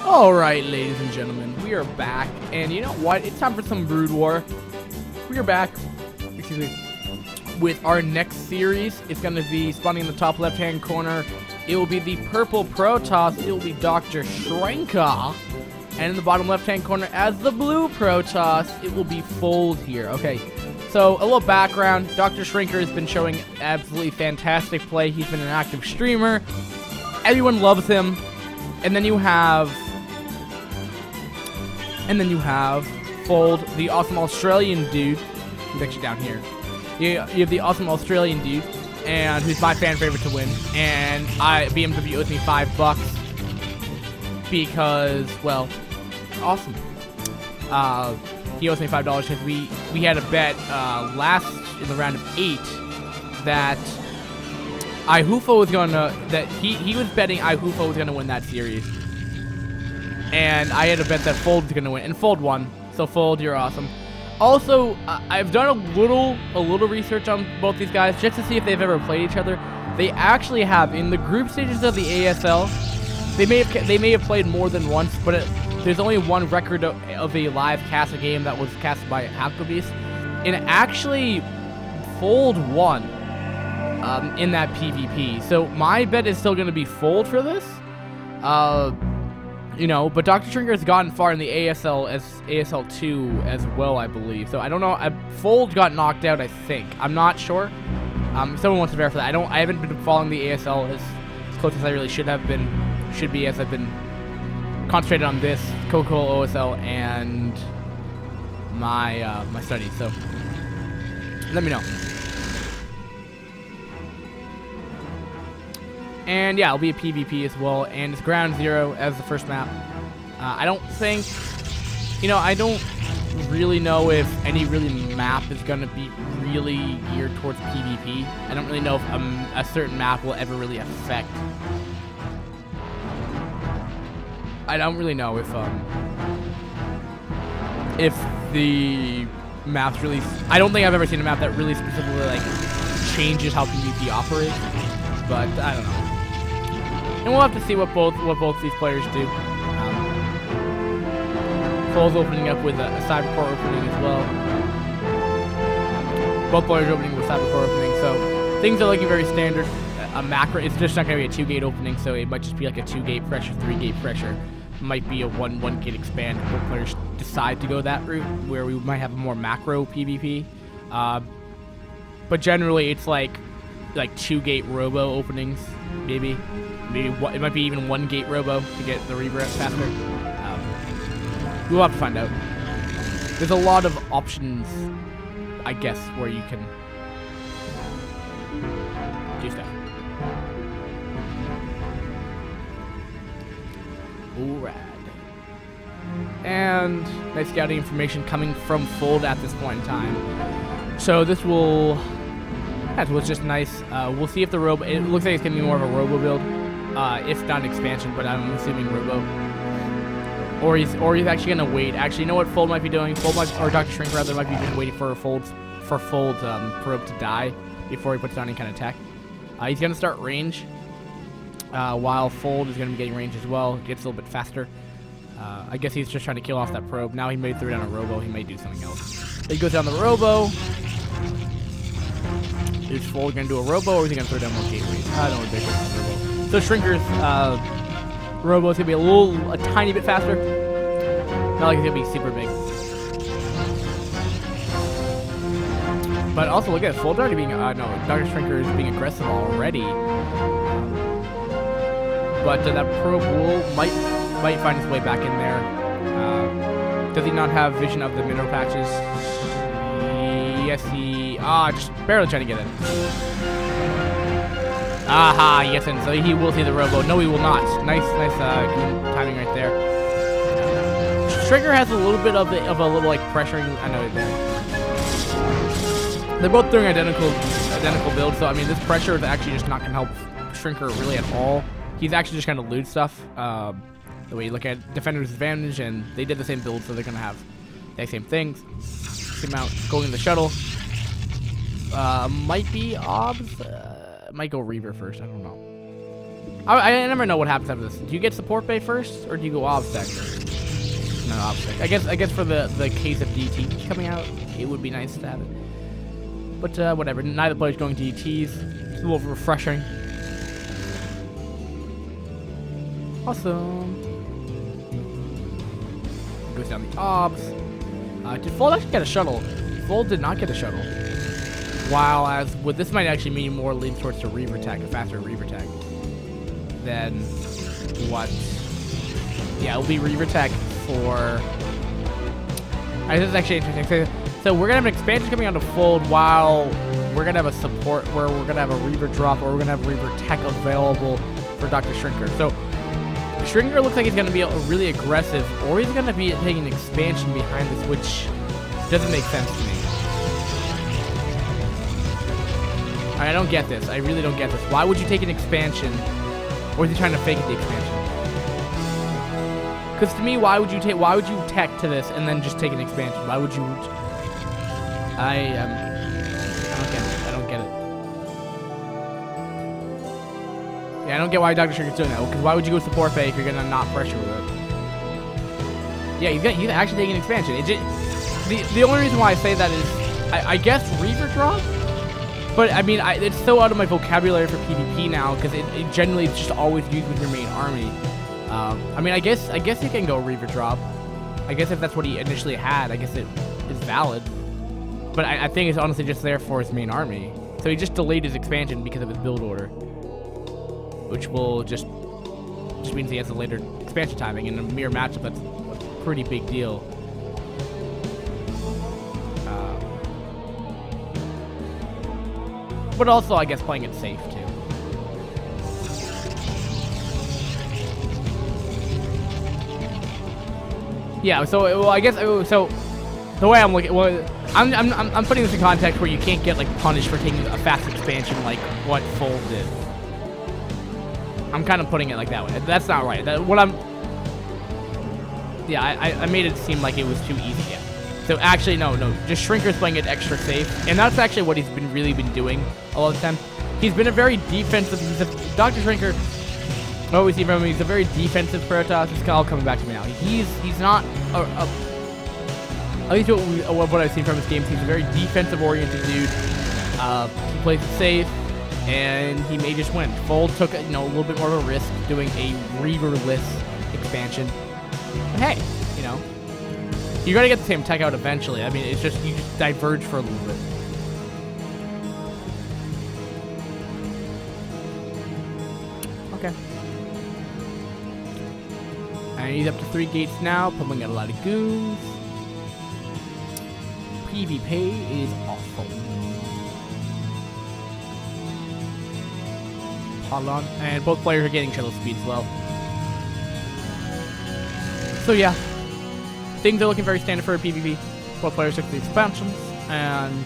Alright, ladies and gentlemen, we are back, and you know what? It's time for some Brood War. We are back, excuse me, with our next series. It's going to be spawning in the top left-hand corner. It will be the purple Protoss. It will be Dr. Shrinker. And in the bottom left-hand corner, as the blue Protoss, it will be Fold here. Okay, so a little background. Dr. Shrinker has been showing absolutely fantastic play. He's been an active streamer. Everyone loves him. And then you have Fold, the awesome Australian dude. He's actually down here. You have the awesome Australian dude, and who's my fan favorite to win. And BMW owes me $5 because, well, awesome. He owes me $5 because we had a bet last in the round of 8 that iHufo was gonna he was betting iHufo was gonna win that series, and I had a bet that Fold was gonna win, and Fold won. So Fold, you're awesome. Also, I've done a little research on both these guys just to see if they've ever played each other. They actually have in the group stages of the ASL. They may have played more than once, but there's only one record of a live cast game that was cast by Aquabeast, and actually Fold won. In that PvP. So my bet is still going to be Fold for this. You know, but Dr. Shrinker has gotten far in the ASL as ASL 2 as well, I believe. So I don't know. Fold got knocked out, I think. I'm not sure. Someone wants to verify that. I haven't been following the ASL as close as I really should be, as I've been concentrated on this Coca-Cola OSL and my my studies. So let me know. And yeah, it'll be a PvP as well, and it's Ground Zero as the first map. I don't think, I don't really know if any map is going to be really geared towards PvP. I don't really know if a certain map will ever really affect. I don't really know if the maps really. I don't think I've ever seen a map that really specifically changes how PvP operates. But I don't know. And we'll have to see what both these players do. Fold's opening up with a Cybercore opening as well. Both players are opening with Cybercore opening, so things are looking very standard. A macro, it's just not going to be a 2-gate opening, so it might just be like a 2-gate pressure, 3-gate pressure. Might be a 1-gate expand if both players decide to go that route, where we might have a more macro PvP. But generally, it's like 2-gate robo openings, maybe it might be even 1-gate robo to get the rebrand faster. We'll have to find out. There's a lot of options, I guess, where you can do stuff. Ooh, rad. And nice scouting information coming from Fold at this point in time. So this will. That was just nice. We'll see if the robo. It looks like it's gonna be more of a robo build, if not an expansion. But I'm assuming robo. Or he's actually gonna wait. Actually, you know what Fold might be doing? Or Dr. Shrink rather might be just waiting for Fold's probe to die before he puts down any kind of tech. He's gonna start range, while Fold is gonna be getting range as well. Gets a little bit faster. I guess he's just trying to kill off that probe. Now he may throw down a robo. He may do something else. He goes down the robo. Is Fold going to do a robo, or is he going to throw down more gateways? I don't know what they're doing on robo. So Shrinker's robo is going to be a tiny bit faster. Not like it's going to be super big. But also, look at it. Fold's already being, no, Dr. Shrinker is being aggressive already. But that probe might find its way back in there. Does he not have vision of the mineral patches? Yes, he... just barely trying to get it. Aha, yes, and so he will see the robo. No, he will not. Nice timing right there. Trigger has a little bit of a little, pressuring... I know they're both doing identical builds, so, I mean, this pressure is actually just not going to help Shrinker really at all. He's actually just going to loot stuff. The way you look at Defender's Advantage, and they did the same build, so they're going to have the same things. Same out going in the shuttle. Might be Obs. Might go Reaver first. I don't know. I never know what happens after this. Do you get support bay first, or do you go obstac first? No, obstac. I guess for the case of DT coming out, it would be nice to have it. But whatever. Neither player's going to DTs. It's a little refreshing. Awesome. Goes down the obs. Did Fold actually get a shuttle? Fold did not get a shuttle. While as with this might actually mean more lean towards the Reaver tech, a faster Reaver tech. Than what? Yeah, it'll be Reaver tech for. This is actually interesting. So we're gonna have an expansion coming out of Fold while we're gonna have a support where we're gonna have a Reaver drop or we're gonna have Reaver tech available for Dr. Shrinker. So Shrinker looks like he's gonna be really aggressive, or he's gonna be taking an expansion behind this, which doesn't make sense to me. I don't get this. I really don't get this. Why would you take an expansion? Or is he trying to fake it the expansion? Because to me, why would you tech to this and then just take an expansion? Why would you? I don't get it. I don't get it. Yeah, I don't get why Dr. Shrinker's doing that. Because why would you go support fake if you're gonna not pressure with it? Yeah, he's actually taking an expansion. It just, the only reason why I say that is I guess Reaver drop. But I mean, it's so out of my vocabulary for PvP now because it generally is just always used with your main army. I mean, I guess you can go Reaver drop. I guess if that's what he initially had, I guess it is valid. But I think it's honestly just there for his main army. So he just delayed his expansion because of his build order, which will just means he has a later expansion timing in a mirror matchup. That's a pretty big deal. But also, I guess, playing it safe, too. Yeah, so, well, I guess, so, the way I'm looking, well, I'm putting this in context where you can't get, like, punished for taking a fast expansion like what Fold did. I'm kind of putting it like that way. That's not right. Yeah, I made it seem like it was too easy. Yeah. So actually, no, just Shrinker's playing it extra safe, and that's actually what he's really been doing a lot of the time. He's been a very defensive. Dr. Shrinker, always see from him, he's a very defensive Protoss. It's all coming back to me now. He's not at least what I've seen from his games. He's a very defensive-oriented dude. He plays it safe, and he may just win. Fold took a little bit more of a risk doing a Reaver-less expansion, but hey, you're gonna get the same tech out eventually. I mean, it's just you just diverge for a little bit. Okay. And he's up to 3 gates now, pulling out a lot of goons. PvP is awful. Pylon, and both players are getting shuttle speed as well. So yeah. Things are looking very standard for a PvP. Both players took the expansions, and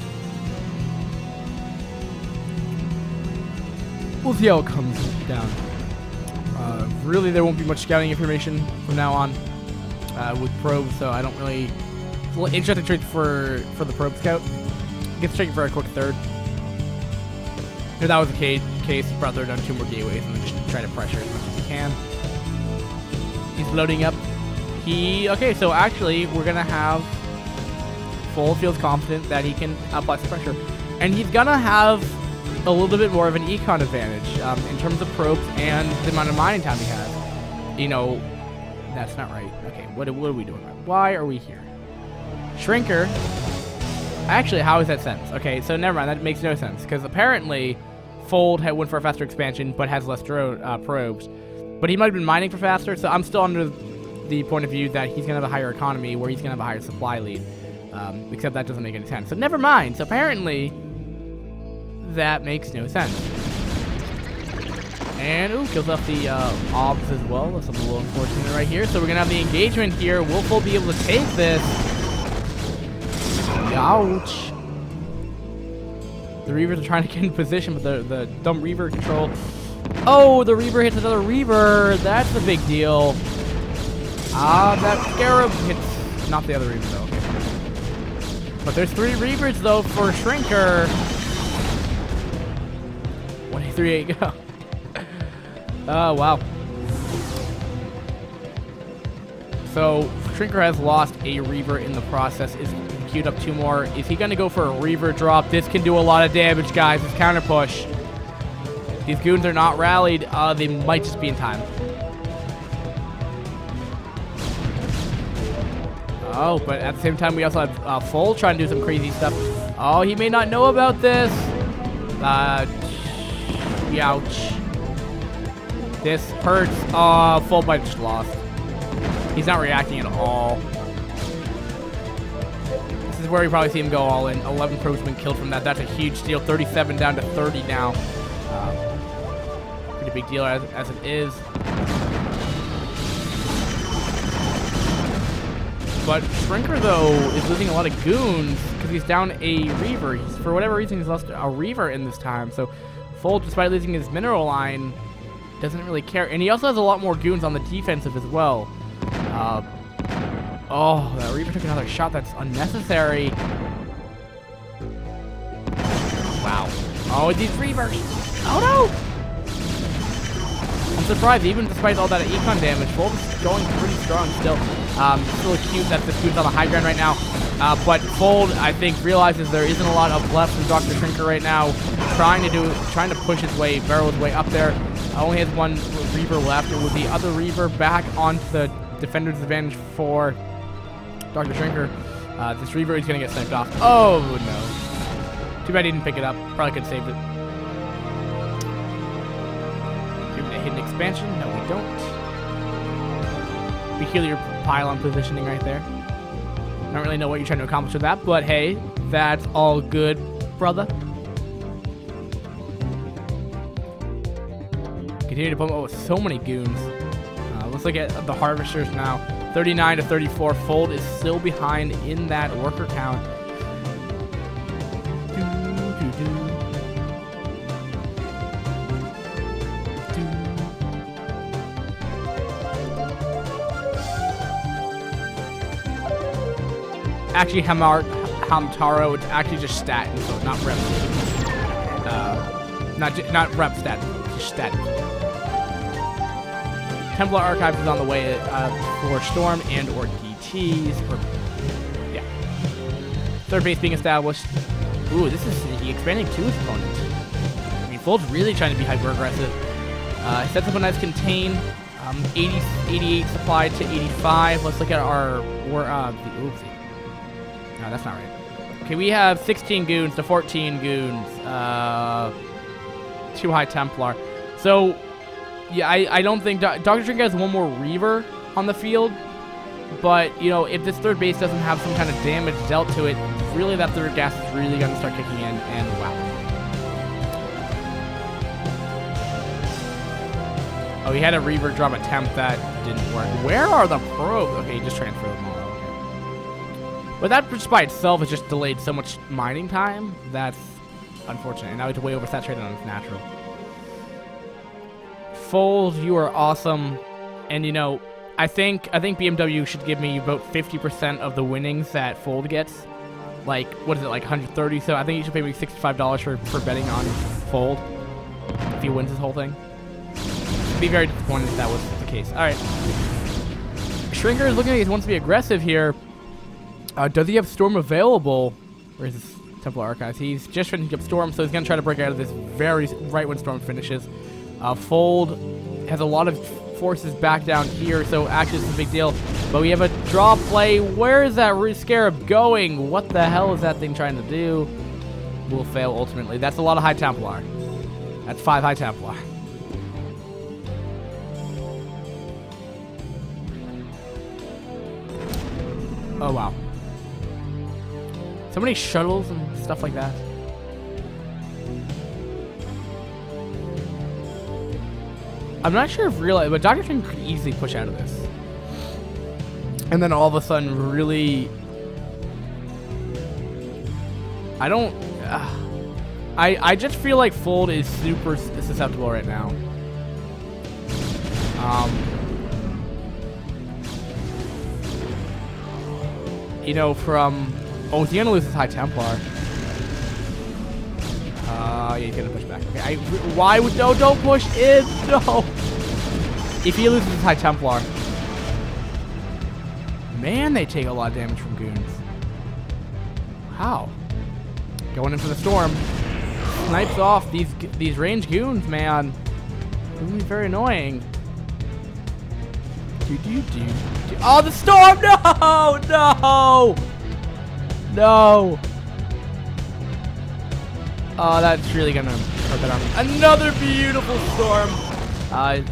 we'll see how it comes down. Really, there won't be much scouting information from now on with probes, so I don't really. It's a little interesting trick for the probe scout. Gets checking for a quick third. If that was the case, he'd probably done 2 more gateways and just try to pressure as much as he can. He's loading up. Okay, so actually, we're going to have Fold feels confident that he can apply some pressure. And he's going to have a little bit more of an econ advantage in terms of probes and the amount of mining time he has. That's not right. Okay, what are we doing? Why are we here? Shrinker. Actually, how is that sense? Okay, so never mind. That makes no sense. Because apparently, Fold went for a faster expansion, but has less probes. But he might have been mining for faster, so I'm still under the point of view that he's going to have a higher economy where he's going to have a higher supply lead. Except that doesn't make any sense. So never mind. So apparently, that makes no sense. And, kills off the obs as well. That's a little unfortunate right here. So we're going to have the engagement here. Will Fold be able to take this? Ouch. The Reavers are trying to get in position, but the dumb Reaver control. Oh, the Reaver hits another Reaver. That's the big deal. That Scarab hits not the other Reaver though. Okay. But there's 3 Reavers though for Shrinker. 183 go. Oh, wow. So, Shrinker has lost a Reaver in the process. Is queued up 2 more. Is he going to go for a Reaver drop? This can do a lot of damage, guys. This counter push. These goons are not rallied. They might just be in time. Oh, but at the same time, we also have Fold trying to do some crazy stuff. Oh, he may not know about this. Ouch. This hurts. Oh, Fold might have just lost. He's not reacting at all. This is where we probably see him go all in. 11 probes have been killed from that. That's a huge deal. 37 down to 30 now. Pretty big deal as it is. But Shrinker, though, is losing a lot of goons because he's down a Reaver. For whatever reason, he's lost a Reaver in this time. So Fold, despite losing his mineral line, doesn't really care. And he also has a lot more goons on the defensive as well. Oh, that Reaver took another shot. That's unnecessary. Wow. Oh, these Reavers. Oh, no. I'm surprised, even despite all that econ damage, Fold is going pretty strong still. It's really cute that this dude's on the high ground right now. But Fold, I think, realizes there isn't a lot of left from Dr. Shrinker right now. Trying to push his way, barrel his way up there. Only has 1 Reaver left. It was the other Reaver back onto the defender's advantage for Dr. Shrinker. This Reaver is going to get sniped off. Oh, no. Too bad he didn't pick it up. Probably could have saved it. Give it a hidden expansion. No, we don't. Peculiar pylon positioning right there. Don't really know what you're trying to accomplish with that, but hey, that's all good, brother. Continue to pump up with so many goons. Let's look at the Harvesters now. 39 to 34. Fold is still behind in that worker count. Actually, Hamtaro, it's actually just statin, so not rep. Not rep statin, just statin. Templar Archives is on the way for Storm and or DTs. Yeah. Third base being established. Ooh, this is the expanding to his opponent. I mean, Fold's really trying to be hyper aggressive. Sets up a nice contain. 88 supplied to 85. Let's look at our oopsie. No, that's not right. Okay, we have 16 goons to 14 goons. 2 high Templar. So, yeah, I don't think Dr. Shrinker has 1 more Reaver on the field. But, you know, if this third base doesn't have some kind of damage dealt to it, really that third gas is really going to start kicking in, and wow. Oh, he had a Reaver drop attempt that didn't work. Where are the probes? Okay, he just transferred them all. But that just by itself has just delayed so much mining time. That's unfortunate. And now it's way oversaturated on its natural. Fold, you are awesome. And you know, I think BMW should give me about 50% of the winnings that Fold gets. Like, what is it, like 130? So I think you should pay me $65 for betting on Fold if he wins this whole thing. I'd be very disappointed if that was the case. Alright. Shrinker is looking like he wants to be aggressive here. Does he have Storm available? Where is this Templar Archives? He's just finishing up Storm, so he's going to try to break out of this very right when Storm finishes. Fold has a lot of forces back down here, so actually it's a big deal. But we have a draw play. Where is that Scarab going? What the hell is that thing trying to do? Will fail ultimately. That's a lot of high Templar. That's 5 high Templar. Oh, wow. So many shuttles and stuff like that. I'm not sure if real, but Dr. Shrinker could easily push out of this. And then all of a sudden really... I just feel like Fold is super susceptible right now. You know, from... Oh, is he going to lose his high Templar? Yeah, he's going to push back. Okay, why would... No, don't push in! No! if he loses his High Templar, man, they take a lot of damage from goons. Wow. Going in for the storm. Snipes off these ranged goons, man. It's gonna be very annoying. Oh, the storm! No! No! No! Oh, that's really gonna hurt that army. Another beautiful storm!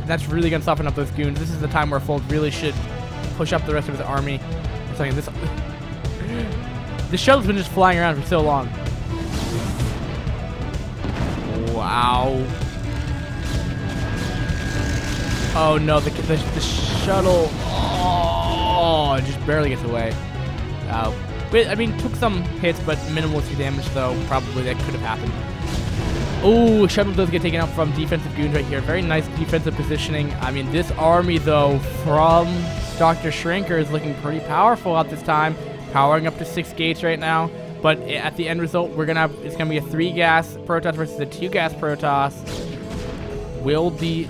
That's really gonna soften up those goons. This is the time where Fold really should push up the rest of his army. I'm saying this shuttle's been just flying around for so long. Wow. Oh no, the shuttle. Oh, it just barely gets away. I mean, took some hits, but minimalistic damage, though. Probably that could have happened. Oh, shuttle does get taken out from defensive goons right here. Very nice defensive positioning. I mean, this army, though, from Dr. Shrinker is looking pretty powerful at this time. Powering up to 6 gates right now. But at the end result, it's gonna be a 3 gas Protoss versus a 2 gas Protoss. Will the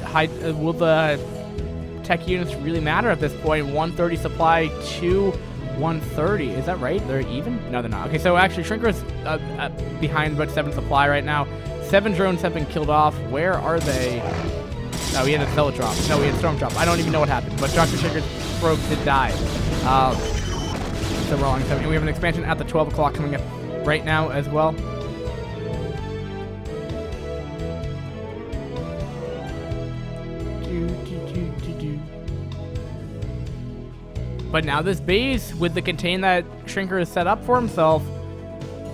tech units really matter at this point? 130 supply to 130. Is that right? They're even? No, they're not. Okay, so actually, Shrinker's behind about 7 supply right now. 7 drones have been killed off. Where are they? No, we had a Zealot drop. No, we had Storm drop. I don't even know what happened, but Dr. Shrinker's probe did die. So we're on 7. And we have an expansion at the 12 o'clock coming up right now as well. But now this base, with the contain that Shrinker has set up for himself, is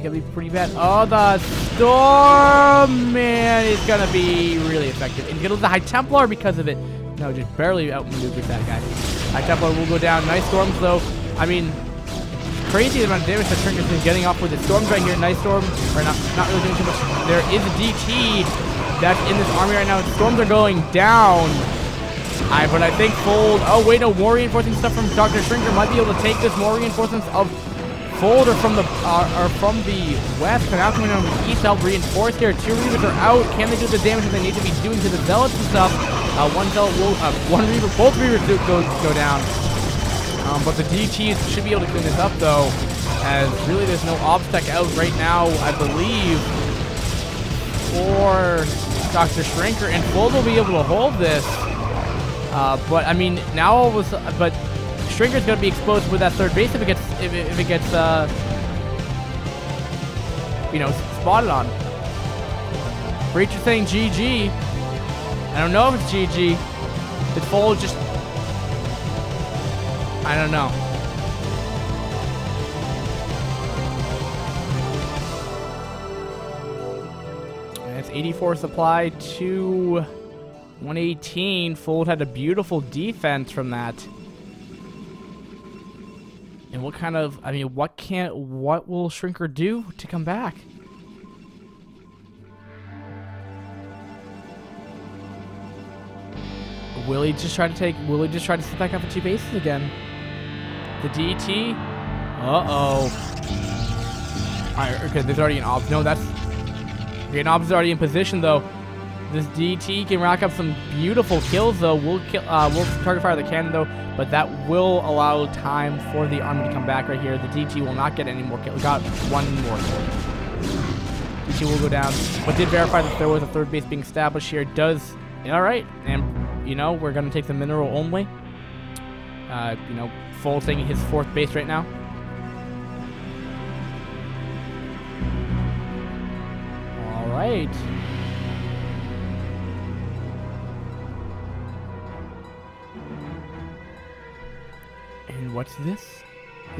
going to be pretty bad. Oh, the storm, man, is going to be really effective. And he's going to lose the High Templar because of it. No, just barely outmaneuvers that guy. High Templar will go down. Nice storms, though. I mean, crazy amount of damage that Shrinker's been getting off with the storms right here. Nice storm. Or not really doing too much. There is a DT that's in this army right now. Storms are going down. But I think Fold. Oh wait, no, more reinforcing stuff from Dr. Shrinker might be able to take this. More reinforcements of Fold or from the west. Now coming on the east, help reinforce here. 2 Reavers are out. Can they do the damage that they need to be doing to the Zealots and stuff? One Zealot will. One Reaver. Both Reavers go down. But the DTs should be able to clean this up though, as really there's no obstacle out right now, I believe, for Dr. Shrinker, and Fold will be able to hold this. But I mean, now but Shrinker's gonna be exposed with that 3rd base if it gets you know, spotted on. Breach is saying GG. I don't know if it's GG. Did Fold just? I don't know. And it's 84 supply to 118. Fold had a beautiful defense from that. And what kind of, I mean, what will Shrinker do to come back? Will he just try to sit back up at 2 bases again? The DT? Uh-oh. Alright, okay, there's already an OBS. No, that's... Okay, an OBS is already in position, though. This DT can rack up some beautiful kills, though. We'll target fire the cannon, though, but that will allow time for the army to come back right here. The DT will not get any more kills. We got 1 more kill. DT will go down, but did verify that there was a 3rd base being established here. Does... Alright, and, you know, we're going to take the mineral only. You know, Fold taking his 4th base right now. All right. And what's this?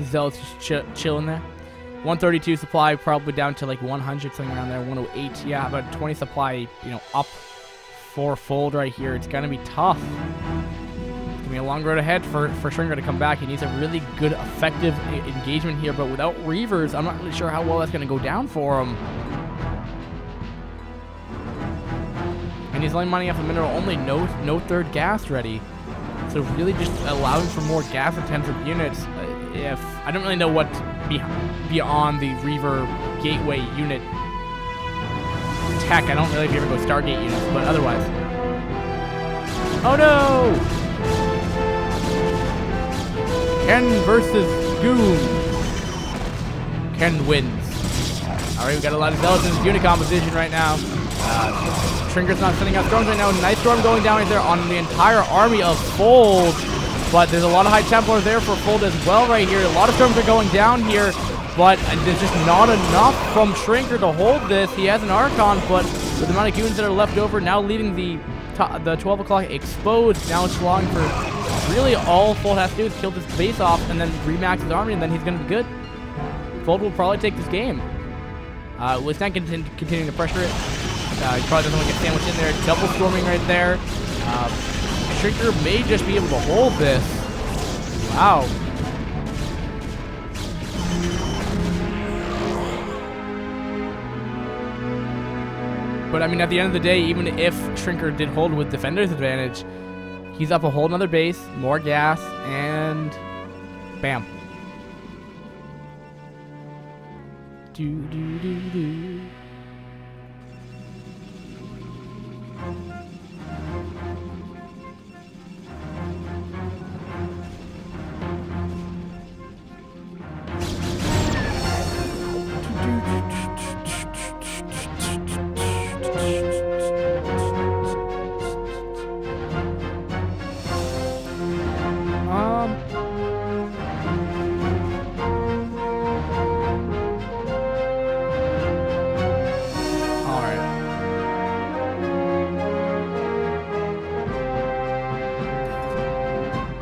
Zealot's just chilling there. 132 supply, probably down to like 100, something around there. 108, yeah, about 20 supply, you know, up for Fold right here. It's going to be tough. It's going to be a long road ahead for Shrinker to come back. He needs a really good, effective engagement here, but without Reavers, I'm not really sure how well that's going to go down for him. And he's only mining off the mineral only, no 3rd gas ready. So really just allowing for more gas-intensive units. If I don't really know what beyond the Reaver Gateway unit tech. I don't really ever go Stargate units, but otherwise. Oh no! Ken versus Goon. Ken wins. Alright, we got a lot of Zealots in this unit composition right now. Shrinker's not sending out storms right now. Nice storm going down right there on the entire army of Fold. But there's a lot of High Templars there for Fold as well right here. A lot of storms are going down here. But there's just not enough from Shrinker to hold this. He has an Archon, but with the amount of goons that are left over, now leading the 12 o'clock exposed. Now it's allowing for really all Fold has to do is kill this base off and then remax his army, and then he's going to be good. Fold will probably take this game. Let's not continuing to pressure it. He probably doesn't want to get sandwiched in there. Double storming right there. Shrinker may just be able to hold this. Wow. But I mean, at the end of the day, even if Shrinker did hold with Defender's advantage, he's up a whole nother base, more gas, and bam. Do.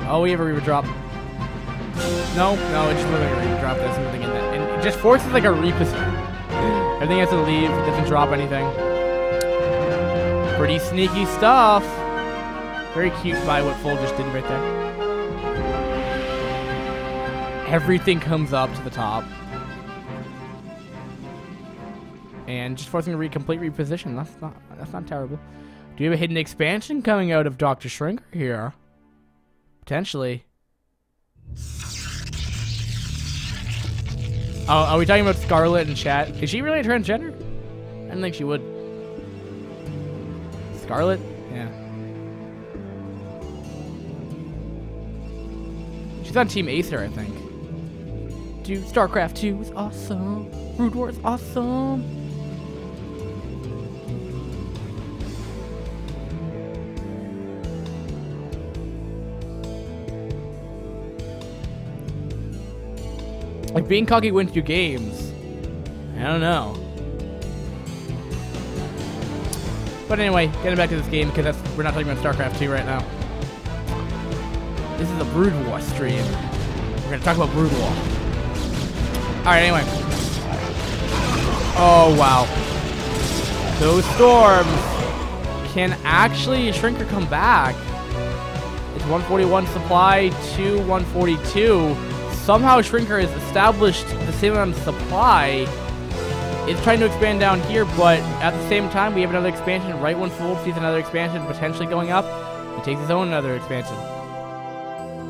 Oh, we have a Reaver drop. No, it just looks like a Reaver drop. There's nothing in that. And it just forces like a reposition. Everything has to leave. It doesn't drop anything. Pretty sneaky stuff. Very cute by what Fold just did right there. Everything comes up to the top. And just forcing a complete reposition. That's not terrible. Do you have a hidden expansion coming out of Dr. Shrinker here? Potentially. Oh, are we talking about Scarlet in chat? Is she really a transgender? I didn't think she would. Scarlet? Yeah. She's on Team Acer, I think. Dude, StarCraft 2 is awesome. Brood War is awesome. Like, being cocky wins you games. I don't know. But anyway, getting back to this game, because we're not talking about StarCraft 2 right now. This is a Brood War stream. We're going to talk about Brood War. Alright, anyway. Oh, wow. Those storms can actually Shrinker come back. It's 141 supply to 142. Somehow Shrinker has established the same amount of supply. It's trying to expand down here, but at the same time, we have another expansion. Right when Fold sees another expansion potentially going up, he takes his own another expansion.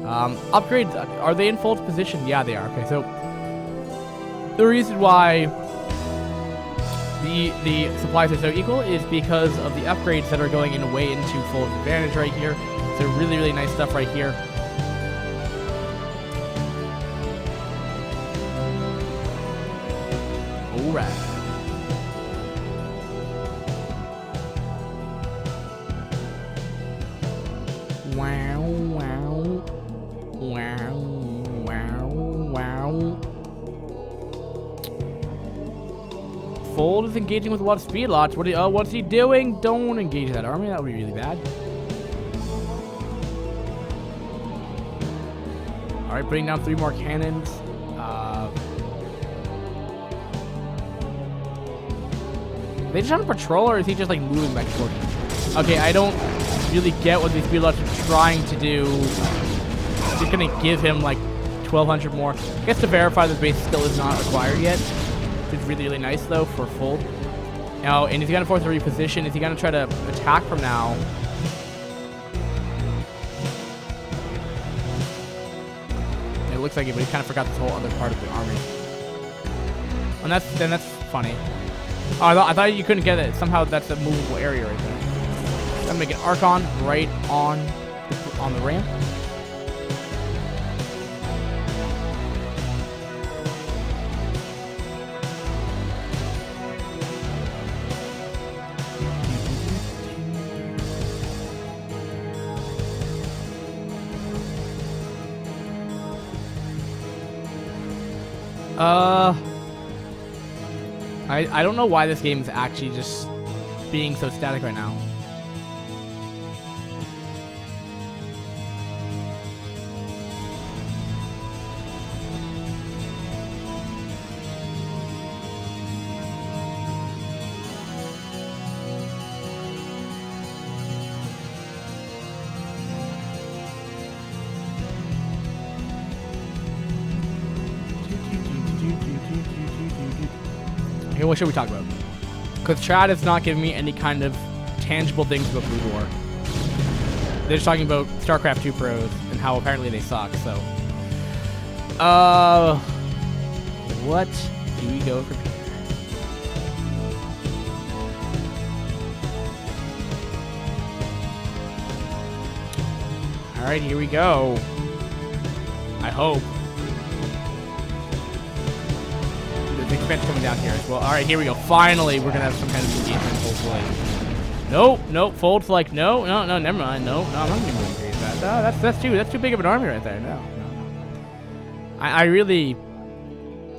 Upgrades, are they in Fold's position? Yeah, they are. Okay, so the reason why the supplies are so equal is because of the upgrades that are going in way into Fold's advantage right here. So really, really nice stuff right here. Alright. Wow, wow. Wow, wow, wow. Fold is engaging with a lot of speed lots. What's he doing? Don't engage that army. That would be really bad. Alright, putting down 3 more cannons. They just on a patrol, or is he just like moving back and forth? Okay, I don't really get what these speed lots are trying to do. Just gonna give him like 1,200 more. I guess to verify the base still is not acquired yet. Which is really, really nice though for Fold. Now, and he's gonna force a reposition. Is he gonna try to attack from now? It looks like it, but he kind of forgot this whole other part of the army. And that's funny. Oh, I thought you couldn't get it. Somehow that's a movable area right there. Gonna make an Archon right on the ramp. I don't know why this game is actually just being so static right now. Okay, what should we talk about? Because Chad is not giving me any kind of tangible things about Blue War. They're just talking about StarCraft 2 pros and how apparently they suck, so. What do we go from here? Alright, here we go. I hope. The expense coming down here as well. Alright, here we go. Finally, we're gonna have some kind of engagement, hopefully. Nope, nope, Fold's like, no, never mind. No, I'm not gonna engage that. No, that's too big of an army right there. No. I really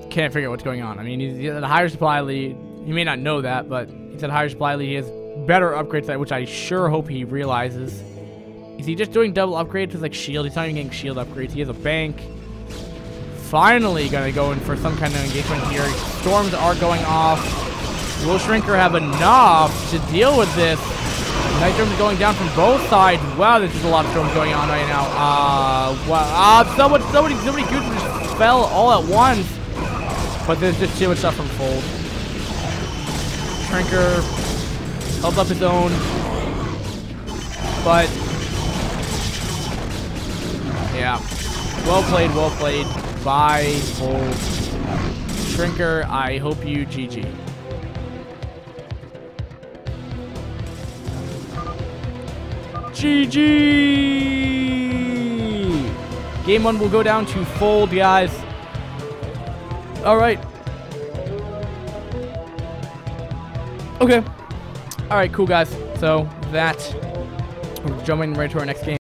can't figure out what's going on. I mean, he's at a higher supply lead. He may not know that, but he's at a higher supply lead. He has better upgrades, which I sure hope he realizes. Is he just doing double upgrades with like shield? He's not even getting shield upgrades. He has a bank. Finally gonna go in for some kind of engagement here. Storms are going off. Will Shrinker have enough to deal with this? Night Storms are going down from both sides. Wow, there's just a lot of storms going on right now. Wow. Somebody good just fell all at once. But there's just too much stuff from Fold. Shrinker held up his own. But yeah. Well played by Fold. Shrinker, I hope you GG. GG! Game 1 will go down to Fold, guys. Alright. Okay. Alright, cool, guys. So, we're jumping right to our next game.